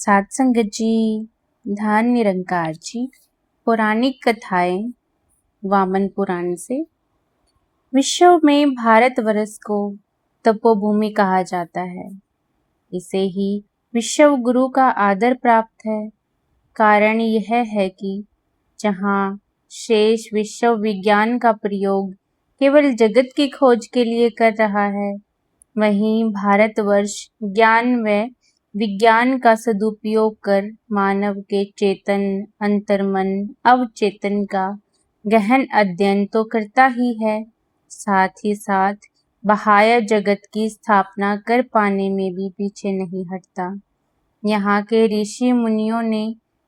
साध संगत जी, ध्यान निरंकार जी, पौराणिक कथाएं वामन पुराण से। विश्व में भारतवर्ष को तपोभूमि कहा जाता है। इसे ही विश्व गुरु का आदर प्राप्त है। कारण यह है कि जहाँ शेष विश्व विज्ञान का प्रयोग केवल जगत की खोज के लिए कर रहा है, वहीं भारतवर्ष ज्ञान व विज्ञान का सदुपयोग कर मानव के चेतन, अंतर्मन, अवचेतन का गहन अध्ययन तो करता ही है, साथ ही साथ बाह्य जगत की स्थापना कर पाने में भी पीछे नहीं हटता। यहाँ के ऋषि मुनियों ने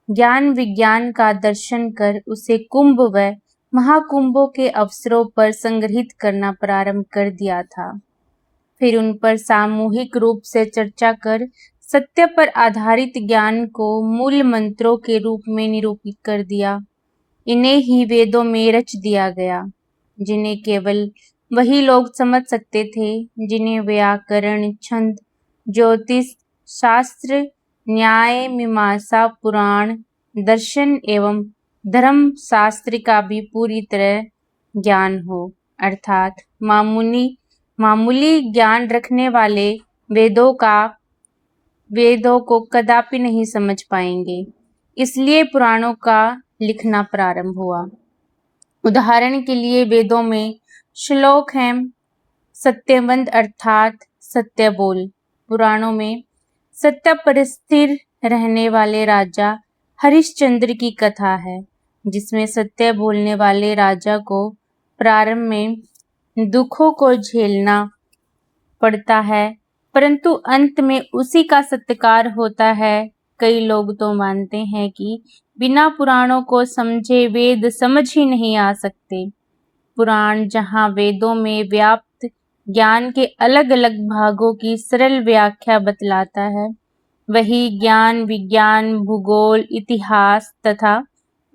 ज्ञान विज्ञान का दर्शन कर उसे कुंभ व महाकुंभों के अवसरों पर संग्रहित करना प्रारंभ कर दिया था। फिर उन पर सामूहिक रूप से चर्चा कर सत्य पर आधारित ज्ञान को मूल मंत्रों के रूप में निरूपित कर दिया। इन्हें ही वेदों में रच दिया गया, जिन्हें केवल वही लोग समझ सकते थे जिन्हें व्याकरण, छंद, ज्योतिष शास्त्र, न्याय, मीमांसा, पुराण, दर्शन एवं धर्म शास्त्र का भी पूरी तरह ज्ञान हो। अर्थात मामूली ज्ञान रखने वाले वेदों को कदापि नहीं समझ पाएंगे। इसलिए पुराणों का लिखना प्रारंभ हुआ। उदाहरण के लिए वेदों में श्लोक हैं, सत्यवंत अर्थात सत्य बोल। पुराणों में सत्य पर स्थिर रहने वाले राजा हरिश्चंद्र की कथा है, जिसमें सत्य बोलने वाले राजा को प्रारंभ में दुखों को झेलना पड़ता है, परंतु अंत में उसी का सत्कार होता है। कई लोग तो मानते हैं कि बिना पुराणों को समझे वेद समझ ही नहीं आ सकते। पुराण जहाँ वेदों में व्याप्त ज्ञान के अलग अलग भागों की सरल व्याख्या बतलाता है, वही ज्ञान विज्ञान, भूगोल, इतिहास तथा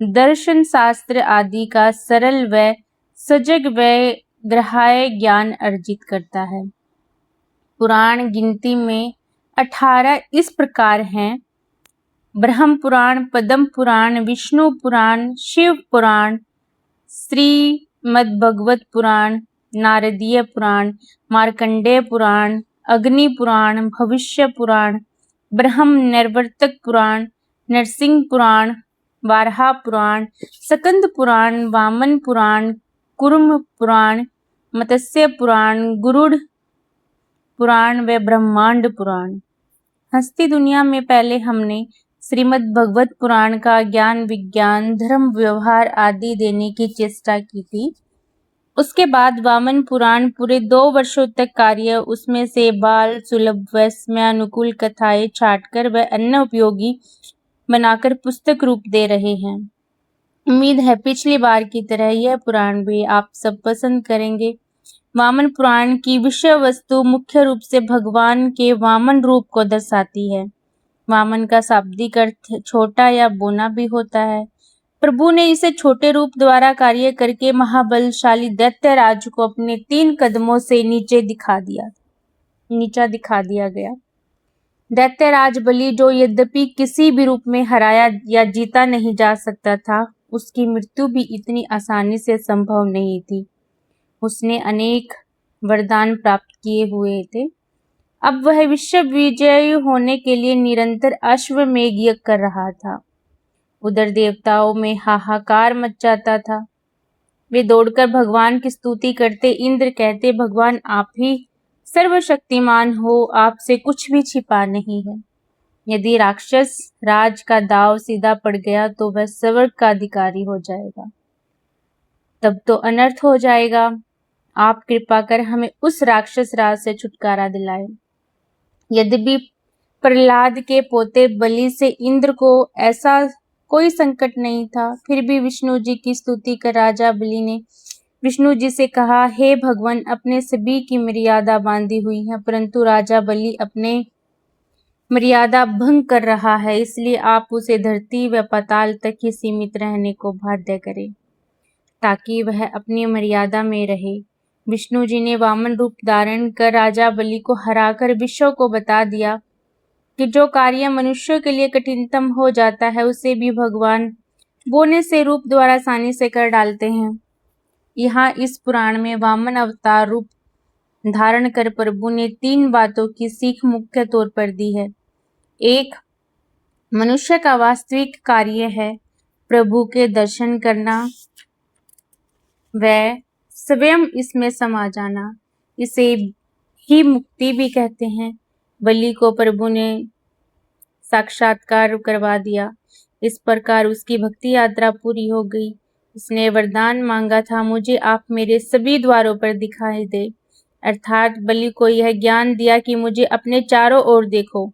दर्शन शास्त्र आदि का सरल व सजग व ग्राह्य ज्ञान अर्जित करता है। पुराण गिनती में 18 इस प्रकार हैं: ब्रह्म पुराण, पद्म पुराण, विष्णु पुराण, शिव पुराण, श्रीमद्भागवत पुराण, नारदीय पुराण, मार्कंडेय पुराण, अग्नि पुराण, भविष्य पुराण, ब्रह्म नैवर्तक पुराण, नरसिंह पुराण, वाराह पुराण, स्कंद पुराण, वामन पुराण, कूर्म पुराण, मत्स्य पुराण, गरुड़ पुराण व ब्रह्मांड पुराण। हस्ती दुनिया में पहले हमने श्रीमद्भागवत पुराण का ज्ञान विज्ञान, धर्म व्यवहार आदि देने की चेष्टा की थी। उसके बाद वामन पुराण पूरे 2 वर्षों तक कार्य उसमें से बाल सुलभ व समय अनुकूल कथाएं छाटकर व अन्य उपयोगी बनाकर पुस्तक रूप दे रहे हैं। उम्मीद है पिछली बार की तरह यह पुराण भी आप सब पसंद करेंगे। वामन पुराण की विषय वस्तु मुख्य रूप से भगवान के वामन रूप को दर्शाती है। वामन का शाब्दिक अर्थ छोटा या बोना भी होता है। प्रभु ने इसे छोटे रूप द्वारा कार्य करके महाबलशाली दैत्यराज को अपने 3 कदमों से नीचा दिखा दिया गया। दैत्यराज बलि, जो यद्यपि किसी भी रूप में हराया या जीता नहीं जा सकता था, उसकी मृत्यु भी इतनी आसानी से संभव नहीं थी। उसने अनेक वरदान प्राप्त किए हुए थे। अब वह विश्व विजयी होने के लिए निरंतर अश्वमेध यज्ञ कर रहा था। उधर देवताओं में हाहाकार मच जाता था। वे दौड़कर भगवान की स्तुति करते। इंद्र कहते, भगवान आप ही सर्वशक्तिमान हो, आपसे कुछ भी छिपा नहीं है। यदि राक्षस राज का दाव सीधा पड़ गया तो वह स्वर्ग का अधिकारी हो जाएगा, तब तो अनर्थ हो जाएगा। आप कृपा कर हमें उस राक्षस राज से छुटकारा दिलाए। यद्यपि प्रहलाद के पोते बलि से इंद्र को ऐसा कोई संकट नहीं था, फिर भी विष्णु जी की स्तुति कर राजा बलि ने विष्णु जी से कहा, हे भगवान, अपने सभी की मर्यादा बांधी हुई है, परंतु राजा बलि अपने मर्यादा भंग कर रहा है, इसलिए आप उसे धरती व पाताल तक ही सीमित रहने को बाध्य करें, ताकि वह अपनी मर्यादा में रहे। विष्णु जी ने वामन रूप धारण कर राजा बलि को हराकर विश्व को बता दिया कि जो कार्य मनुष्यों के लिए कठिनतम हो जाता है उसे भी भगवान बोने से रूप द्वारा आसानी से कर डालते हैं। यहाँ इस पुराण में वामन अवतार रूप धारण कर प्रभु ने 3 बातों की सीख मुख्य तौर पर दी है। एक, मनुष्य का वास्तविक कार्य है प्रभु के दर्शन करना व स्वयं इसमें समा जाना। इसे ही मुक्ति भी कहते हैं। बलि को प्रभु ने साक्षात्कार करवा दिया। इस प्रकार उसकी भक्ति यात्रा पूरी हो गई। उसने वरदान मांगा था, मुझे आप मेरे सभी द्वारों पर दिखाई दे, अर्थात बलि को यह ज्ञान दिया कि मुझे अपने चारों ओर देखो।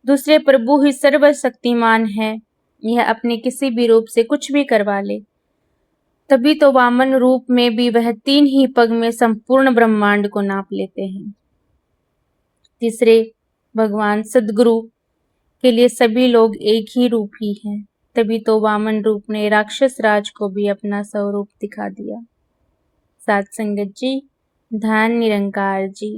दूसरे, प्रभु ही सर्वशक्तिमान है, यह अपने किसी भी रूप से कुछ भी करवा ले। तभी तो वामन रूप में भी वह 3 ही पग में संपूर्ण ब्रह्मांड को नाप लेते हैं। तीसरे, भगवान सद्गुरु के लिए सभी लोग एक ही रूप ही हैं। तभी तो वामन रूप ने राक्षस राज को भी अपना स्वरूप दिखा दिया। साथ संगत जी, धन निरंकार जी।